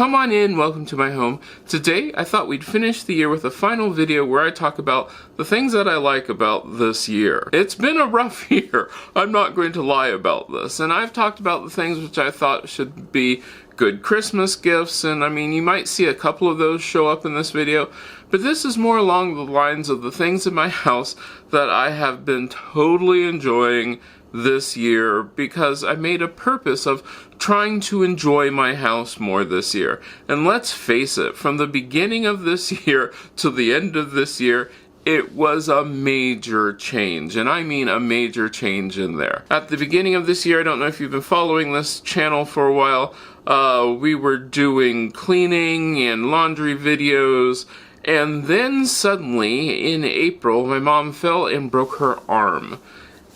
Come on in, welcome to my home. Today I thought we'd finish the year with a final video where I talk about the things that I like about this year. It's been a rough year, I'm not going to lie about this, and I've talked about the things which I thought should be good Christmas gifts, and I mean you might see a couple of those show up in this video, but this is more along the lines of the things in my house that I have been totally enjoying this year because I made a purpose of trying to enjoy my house more this year. And let's face it, from the beginning of this year to the end of this year, it was a major change, and I mean a major change in there. At the beginning of this year, I don't know if you've been following this channel for a while, we were doing cleaning and laundry videos, and then suddenly in April my mom fell and broke her arm.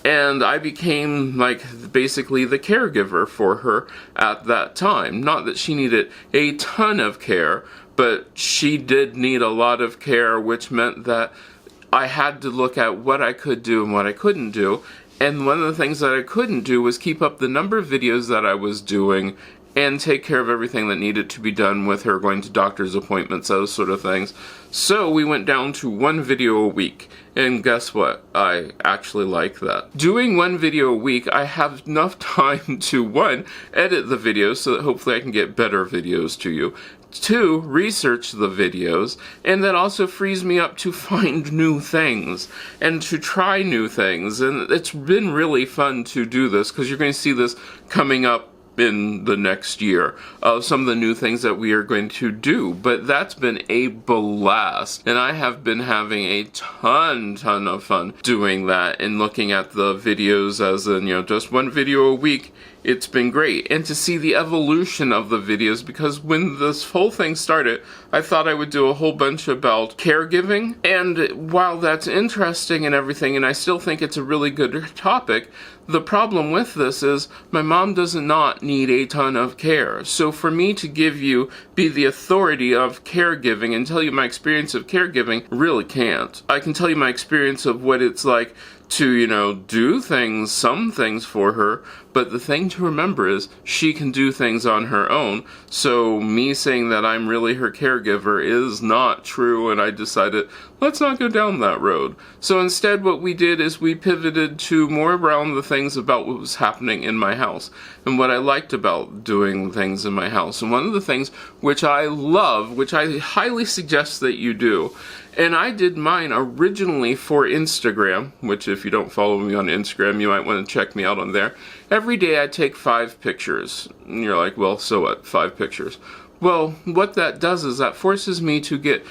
And I became, like, basically the caregiver for her at that time. Not that she needed a ton of care, but she did need a lot of care, which meant that I had to look at what I could do and what I couldn't do. And one of the things that I couldn't do was keep up the number of videos that I was doing and take care of everything that needed to be done with her, going to doctor's appointments, those sort of things. So we went down to one video a week, and guess what? I actually like that. Doing one video a week, I have enough time to, one, edit the videos so that hopefully I can get better videos to you. Two, research the videos, and that also frees me up to find new things and to try new things. And it's been really fun to do this because you're going to see this coming up in the next year of some of the new things that we are going to do, but that's been a blast, and I have been having a ton of fun doing that and looking at the videos as in, you know, just one video a week. It's been great, and to see the evolution of the videos, because when this whole thing started, I thought I would do a whole bunch about caregiving, and while that's interesting and everything, and I still think it's a really good topic, the problem with this is my mom does not need a ton of care. So for me to be the authority of caregiving and tell you my experience of caregiving, really can't. I can tell you my experience of what it's like to, you know, do things, some things for her, but the thing to remember is she can do things on her own, so me saying that I'm really her caregiver is not true, and I decided, let's not go down that road. So instead what we did is we pivoted to more around the things about what was happening in my house, and what I liked about doing things in my house. And one of the things which I love, which I highly suggest that you do, and I did mine originally for Instagram, which if you don't follow me on Instagram, you might want to check me out on there. Every day I take 5 pictures. And you're like, well, so what? 5 pictures. Well, what that does is that forces me to get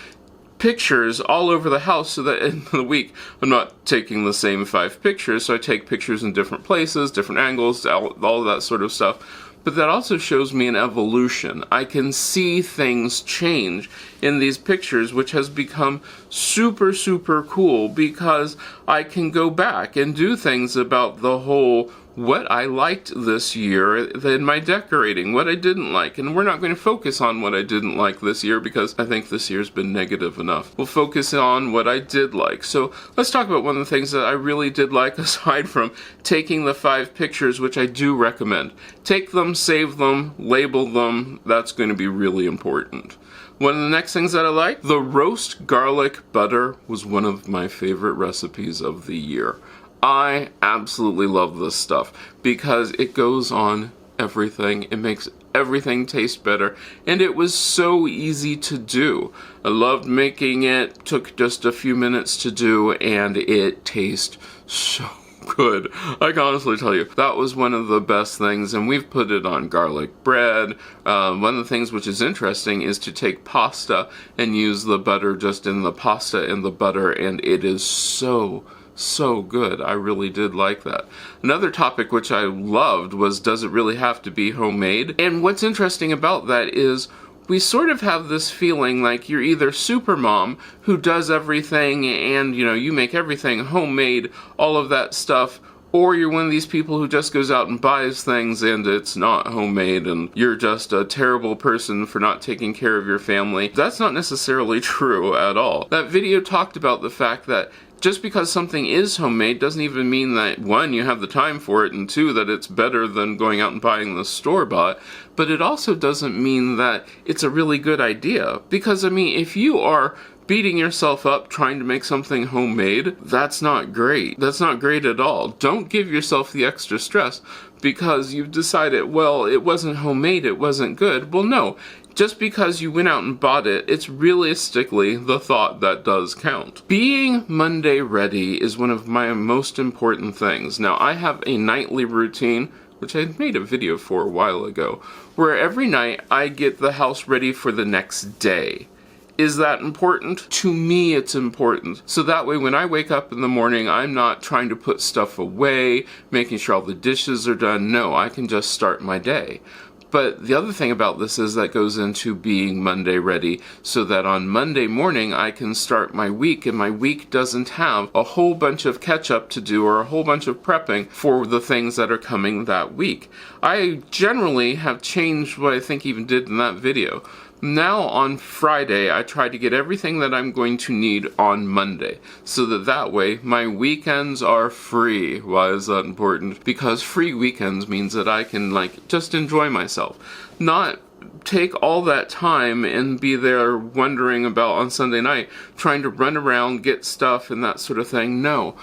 pictures all over the house so that in the week I'm not taking the same 5 pictures. So I take pictures in different places, different angles, all of that sort of stuff. But that also shows me an evolution. I can see things change in these pictures, which has become super cool because I can go back and do things about the whole what I liked this year in my decorating, what I didn't like. And we're not going to focus on what I didn't like this year because I think this year's been negative enough. We'll focus on what I did like. So let's talk about one of the things that I really did like aside from taking the 5 pictures, which I do recommend. Take them, save them, label them. That's going to be really important. One of the next things that I like, the roast garlic butter was one of my favorite recipes of the year. I absolutely love this stuff because it goes on everything. It makes everything taste better, and it was so easy to do. I loved making it, took just a few minutes to do, and it tastes so good. I can honestly tell you, that was one of the best things, and we've put it on garlic bread. One of the things which is interesting is to take pasta and use the butter just in the pasta and the butter, and it is so good. I really did like that. Another topic which I loved was, does it really have to be homemade? And what's interesting about that is we sort of have this feeling like you're either super mom who does everything and, you know, you make everything homemade, all of that stuff, or you're one of these people who just goes out and buys things and it's not homemade and you're just a terrible person for not taking care of your family. That's not necessarily true at all. That video talked about the fact that just because something is homemade doesn't even mean that, one, you have the time for it, and two, that it's better than going out and buying the store-bought. But it also doesn't mean that it's a really good idea. Because, I mean, if you are beating yourself up trying to make something homemade, that's not great. That's not great at all. Don't give yourself the extra stress because you've decided, well, it wasn't homemade, it wasn't good. Well, no. Just because you went out and bought it, it's realistically the thought that does count. Being Monday ready is one of my most important things. Now, I have a nightly routine, which I made a video for a while ago, where every night I get the house ready for the next day. Is that important? To me, it's important. So that way, when I wake up in the morning, I'm not trying to put stuff away, making sure all the dishes are done. No, I can just start my day. But the other thing about this is that goes into being Monday ready, so that on Monday morning I can start my week and my week doesn't have a whole bunch of catch up to do or a whole bunch of prepping for the things that are coming that week. I generally have changed what I think even did in that video. Now on Friday, I try to get everything that I'm going to need on Monday, so that way my weekends are free. Why is that important? Because free weekends means that I can just enjoy myself, not take all that time and be there wondering about on Sunday night, trying to run around, get stuff and that sort of thing. No.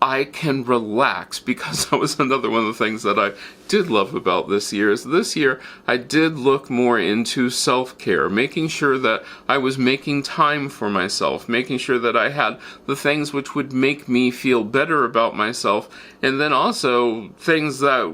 I can relax, because that was another one of the things that I did love about this year, is this year I did look more into self-care, making sure that I was making time for myself, making sure that I had the things which would make me feel better about myself, and then also things that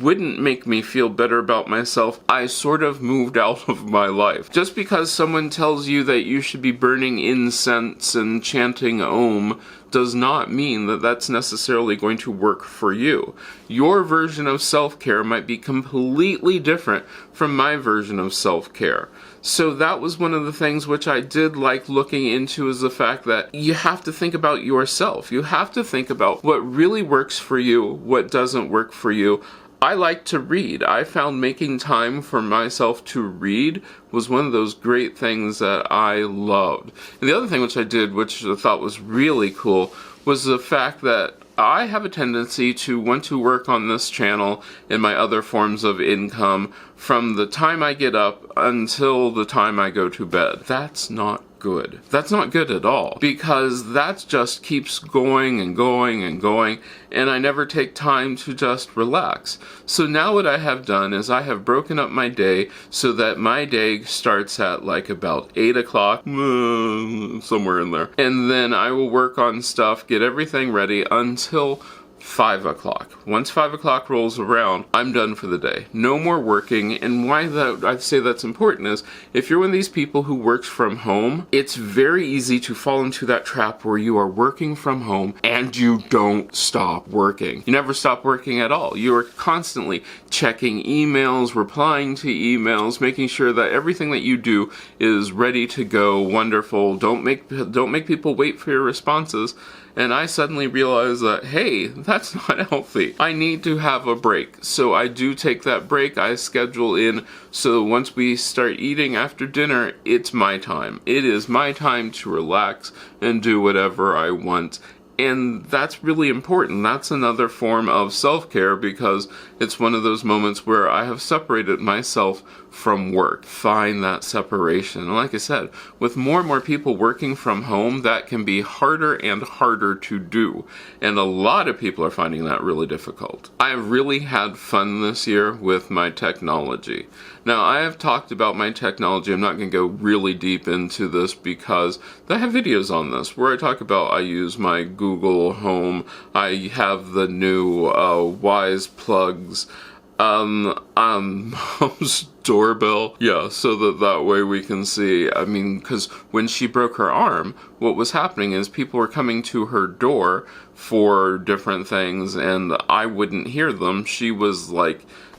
wouldn't make me feel better about myself, I sort of moved out of my life. Just because someone tells you that you should be burning incense and chanting Om does not mean that that's necessarily going to work for you. Your version of self-care might be completely different from my version of self-care. So that was one of the things which I did like looking into, is the fact that you have to think about yourself. You have to think about what really works for you, what doesn't work for you. I like to read. I found making time for myself to read was one of those great things that I loved. And the other thing which I did, which I thought was really cool, was the fact that I have a tendency to want to work on this channel and my other forms of income from the time I get up until the time I go to bed. That's not good. That's not good at all, because that just keeps going and going and going, and I never take time to just relax. So now what I have done is I have broken up my day so that my day starts at about 8 o'clock, somewhere in there, and then I will work on stuff, get everything ready until 5 o'clock. Once 5 o'clock rolls around, I'm done for the day. No more working. And why I say that's important is, if you're one of these people who works from home, it's very easy to fall into that trap where you are working from home and you don't stop working. You never stop working at all. You are constantly checking emails, replying to emails, making sure that everything that you do is ready to go, wonderful. Don't make people wait for your responses. And I suddenly realized that, hey, that's not healthy. I need to have a break. So I do take that break. I schedule in, so once we start eating after dinner, it's my time. It is my time to relax and do whatever I want. And that's really important. That's another form of self-care, because it's one of those moments where I have separated myself from work. Find that separation. And like I said, with more and more people working from home, that can be harder and harder to do. And a lot of people are finding that really difficult. I have really had fun this year with my technology. Now, I have talked about my technology. I'm not going to go really deep into this because I have videos on this where I talk about I use my Google Home. I have the new Wise plugs. Mom's doorbell. Yeah, so that way we can see. I mean, because when she broke her arm, what was happening is people were coming to her door for different things, and I wouldn't hear them. She was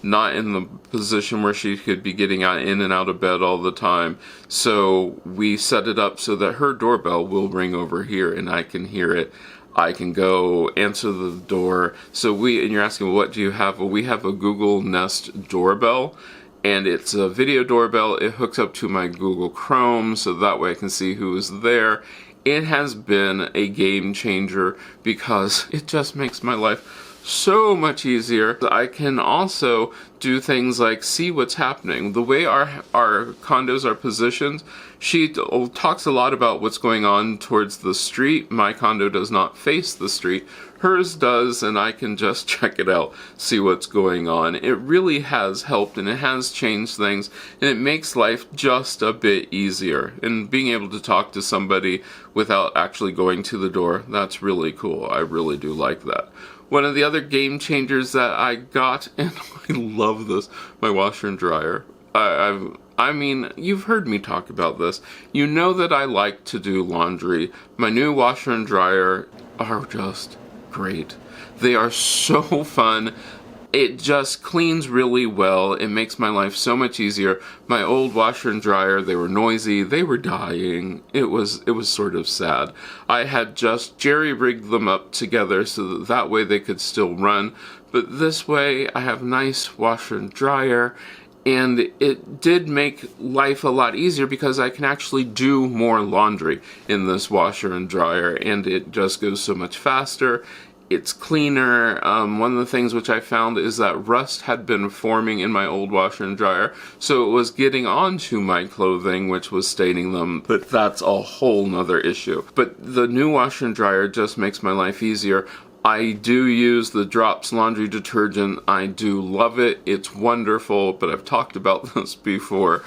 not in the position where she could be getting in and out of bed all the time. So we set it up so that her doorbell will ring over here and I can hear it. I can go answer the door. So and you're asking, well, what do you have? Well, we have a Google Nest doorbell, and it's a video doorbell. It hooks up to my Google Chrome, so that way I can see who is there. It has been a game changer because it just makes my life so much easier. I can also do things like see what's happening. The way our condos are positioned, she talks a lot about what's going on towards the street. My condo does not face the street. Hers does, and I can just check it out, see what's going on. It really has helped, and it has changed things, and it makes life just a bit easier. And being able to talk to somebody without actually going to the door, that's really cool. I really do like that. One of the other game changers that I got, and I love this, my washer and dryer. I mean, you've heard me talk about this. You know that I like to do laundry. My new washer and dryer are just great. They are so fun. It just cleans really well. It makes my life so much easier. My old washer and dryer, they were noisy. They were dying. It was sort of sad. I had just jerry-rigged them up together so that way they could still run. But this way, I have nice washer and dryer. And it did make life a lot easier because I can actually do more laundry in this washer and dryer. And it just goes so much faster. It's cleaner. One of the things which I found is that rust had been forming in my old washer and dryer, so it was getting onto my clothing, which was staining them, but that's a whole nother issue. But the new washer and dryer just makes my life easier. I do use the Drops laundry detergent. I do love it. It's wonderful, but I've talked about this before.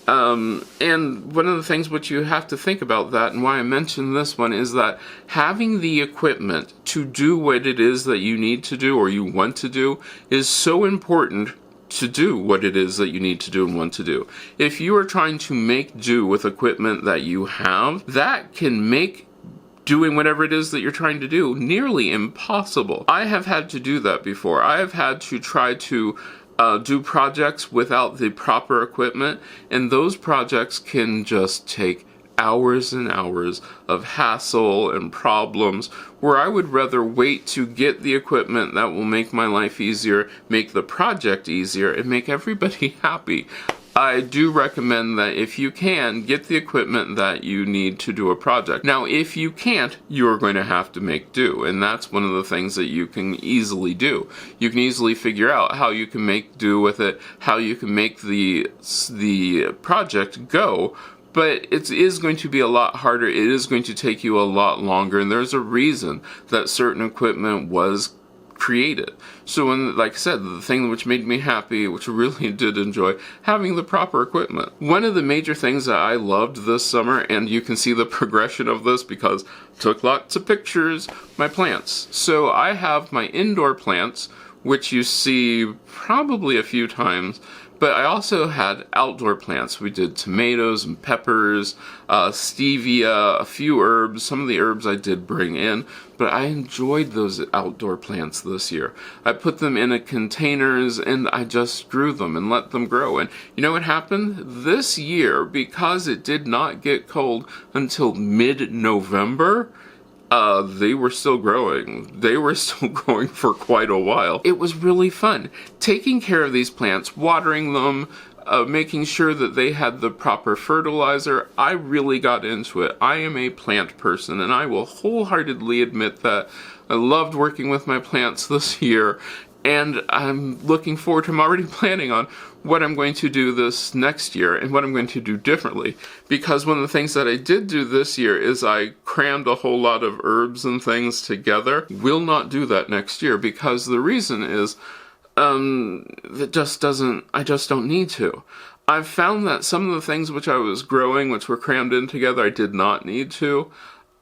And one of the things which you have to think about that, and why I mentioned this one, is that having the equipment to do what it is that you need to do or you want to do is so important to do what it is that you need to do and want to do. If you are trying to make do with equipment that you have, that can make doing whatever it is that you're trying to do nearly impossible. I have had to do that before. I have had to try to do projects without the proper equipment, and those projects can just take hours and hours of hassle and problems, where I would rather wait to get the equipment that will make my life easier, make the project easier, and make everybody happy. I do recommend that if you can, get the equipment that you need to do a project. Now, if you can't, you're going to have to make do, and that's one of the things that you can easily do. You can easily figure out how you can make do with it, how you can make the project go, but it is going to be a lot harder. It is going to take you a lot longer, and there's a reason that certain equipment was created. So when, like I said, the thing which made me happy, which I really did enjoy, having the proper equipment. One of the major things that I loved this summer, and you can see the progression of this because I took lots of pictures, my plants. So I have my indoor plants, which you see probably a few times, but I also had outdoor plants. We did tomatoes and peppers, stevia, a few herbs. Some of the herbs I did bring in, but I enjoyed those outdoor plants this year. I put them in containers and I just grew them and let them grow. And you know what happened? This year, because it did not get cold until mid-November, they were still growing. They were still growing for quite a while. It was really fun. Taking care of these plants, watering them, making sure that they had the proper fertilizer. I really got into it. I am a plant person, and I will wholeheartedly admit that I loved working with my plants this year, and I'm looking forward to, I'm already planning on what I'm going to do this next year and what I'm going to do differently. Because one of the things that I did do this year is I crammed a whole lot of herbs and things together. Will not do that next year because the reason is I just don't need to. I've found that some of the things which I was growing, which were crammed in together, I did not need to.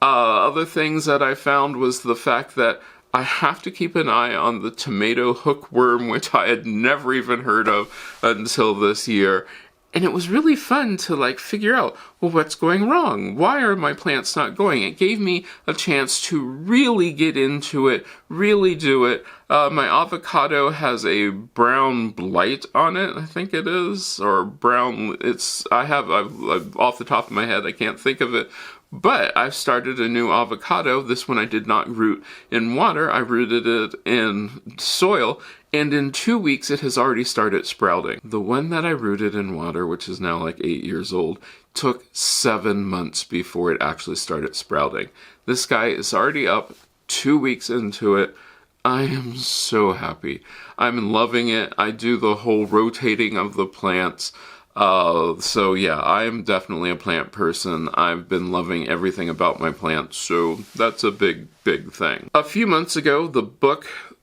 Other things that I found was the fact that I have to keep an eye on the tomato hookworm, which I had never even heard of until this year. And it was really fun to figure out, well, what's going wrong? Why are my plants not going? It gave me a chance to really get into it, really do it. My avocado has a brown blight on it, I think it is, or brown, I've off the top of my head, I can't think of it. But I've started a new avocado. This one I did not root in water. I rooted it in soil, and in 2 weeks it has already started sprouting. The one that I rooted in water, which is now like 8 years old, took 7 months before it actually started sprouting. This guy is already up 2 weeks into it. I am so happy. I'm loving it. I do the whole rotating of the plants. So yeah, I am definitely a plant person. I've been loving everything about my plants, so that's a big thing. A few months ago, the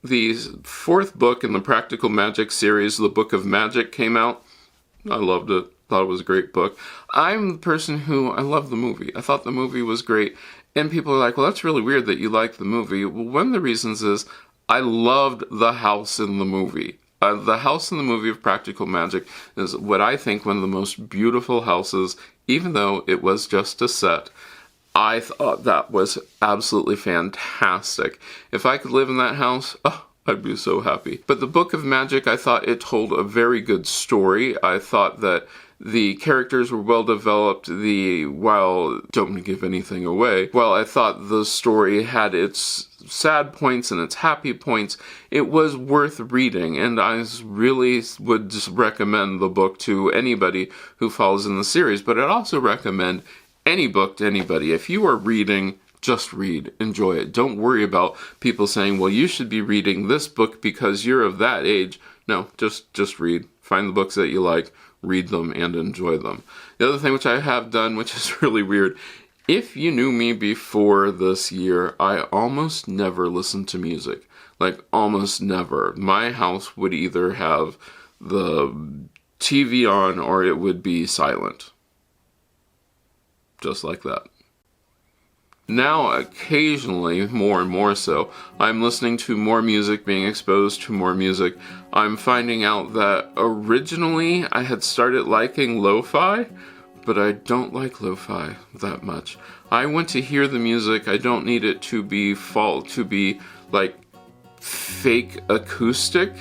4th book in the Practical Magic series, The Book of Magic, came out. I loved it. Thought it was a great book. I'm the person who, I love the movie. I thought the movie was great. And people are like, well, that's really weird that you like the movie. Well, one of the reasons is I loved the house in the movie. The house in the movie of Practical Magic is what I think one of the most beautiful houses, even though it was just a set. I thought that was absolutely fantastic. If I could live in that house, oh, I'd be so happy. But the Book of Magic, I thought it told a very good story. I thought that the characters were well developed. Don't give anything away. While I thought the story had its sad points and its happy points, it was worth reading, and I really would just recommend the book to anybody who follows in the series. But I'd also recommend any book to anybody. If you are reading, just read. Enjoy it. Don't worry about people saying, well, you should be reading this book because you're of that age. No, just read. Find the books that you like, read them, and enjoy them. The other thing which I have done, which is really weird, if you knew me before this year, I almost never listened to music. Like, almost never. My house would either have the TV on or it would be silent. Just like that. Now, occasionally, more and more so, I'm listening to more music, being exposed to more music. I'm finding out that originally I had started liking lo-fi, but I don't like lo-fi that much. I want to hear the music. I don't need it to be like fake acoustic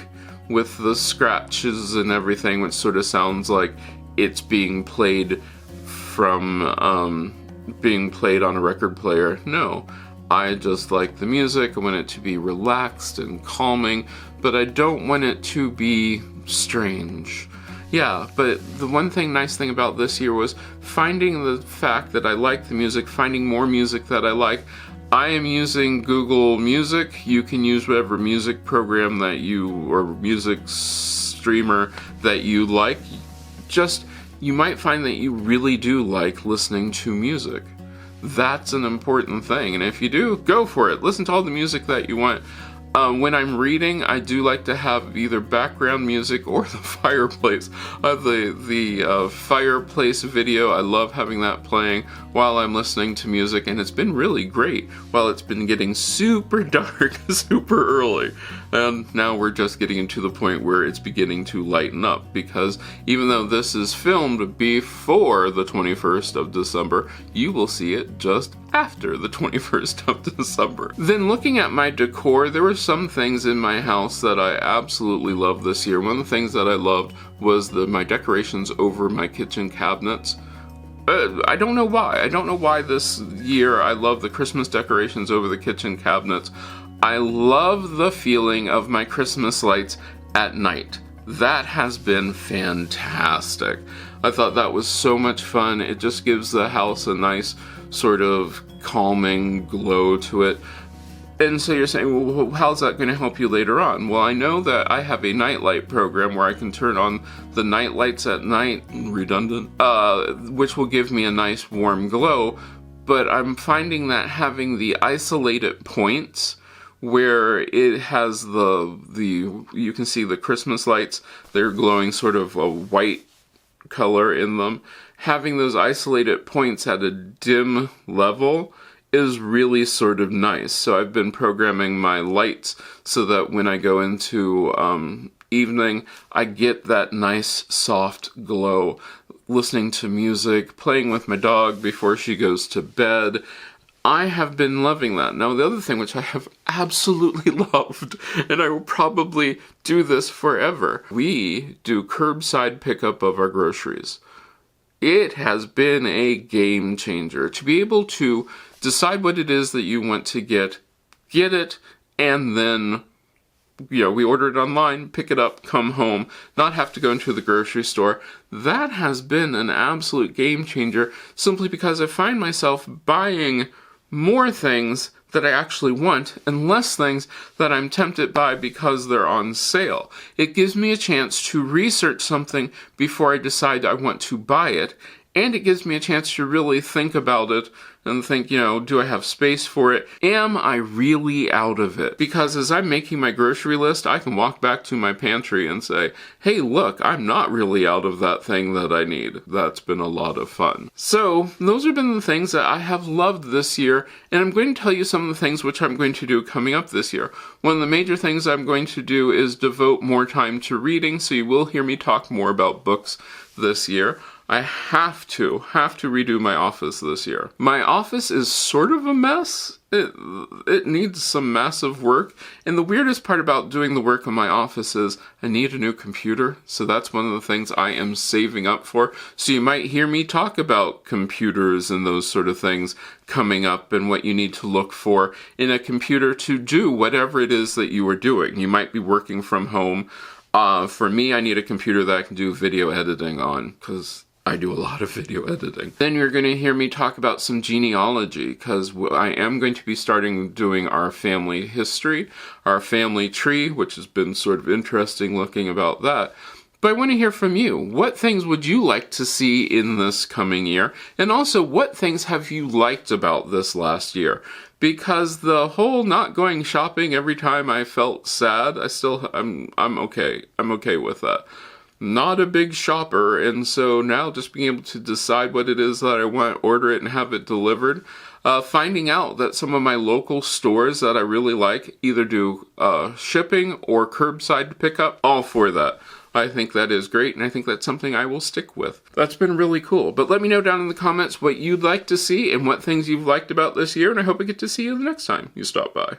with the scratches and everything, which sort of sounds like it's being played on a record player. No, I just like the music. I want it to be relaxed and calming, but I don't want it to be strange. Yeah, but the nice thing about this year was finding the fact that I like the music, finding more music that I like. I am using Google Music. You can use whatever music program or music streamer that you like. You might find that you really do like listening to music. That's an important thing, and if you do, go for it. Listen to all the music that you want. When I'm reading, I do like to have either background music or the fireplace. The fireplace video, I love having that playing while I'm listening to music, and it's been really great while it's been getting super dark, super early. And now we're just getting into the point where it's beginning to lighten up, because even though this is filmed before the 21st of December, you will see it just after the 21st of December. Then looking at my decor, there were some things in my house that I absolutely loved this year. One of the things that I loved was my decorations over my kitchen cabinets. I don't know why. I don't know why this year I love the Christmas decorations over the kitchen cabinets. I love the feeling of my Christmas lights at night. That has been fantastic. I thought that was so much fun. It just gives the house a nice sort of calming glow to it. And so you're saying, well, how's that going to help you later on? Well, I know that I have a nightlight program where I can turn on the night lights at night, redundant, which will give me a nice warm glow. But I'm finding that having the isolated points where it has you can see the Christmas lights, they're glowing sort of a white color in them. Having those isolated points at a dim level is really sort of nice. So I've been programming my lights so that when I go into evening, I get that nice soft glow. Listening to music, playing with my dog before she goes to bed. I have been loving that. Now, the other thing which I have absolutely loved, and I will probably do this forever, we do curbside pickup of our groceries. it has been a game changer. To be able to decide what it is that you want to get it, and then we order it online, pick it up, come home, not have to go into the grocery store. That has been an absolute game changer, simply because I find myself buying more things that I actually want and less things that I'm tempted by because they're on sale. It gives me a chance to research something before I decide I want to buy it, and it gives me a chance to really think about it and think, do I have space for it? Am I really out of it? Because as I'm making my grocery list, I can walk back to my pantry and say, hey, look, I'm not really out of that thing that I need. That's been a lot of fun. So those have been the things that I have loved this year, and I'm going to tell you some of the things which I'm going to do coming up this year. One of the major things I'm going to do is devote more time to reading, so you will hear me talk more about books this year. I have to redo my office this year. My office is sort of a mess. It needs some massive work. And the weirdest part about doing the work in my office is I need a new computer. So that's one of the things I am saving up for. So you might hear me talk about computers and those sort of things coming up, and what you need to look for in a computer to do whatever it is that you are doing. You might be working from home. For me, I need a computer that I can do video editing on, because I do a lot of video editing. Then you're going to hear me talk about some genealogy, because I am going to be starting doing our family history, our family tree, which has been sort of interesting looking about that. But I want to hear from you. What things would you like to see in this coming year? And also, what things have you liked about this last year? Because the whole not going shopping every time I felt sad, I'm okay. I'm okay with that. Not a big shopper, and so now just being able to decide what it is that I want, order it, and have it delivered. Finding out that some of my local stores that I really like either do shipping or curbside pickup, all for that. I think that is great, and I think that's something I will stick with. That's been really cool. But let me know down in the comments what you'd like to see and what things you've liked about this year, and I hope I get to see you the next time you stop by.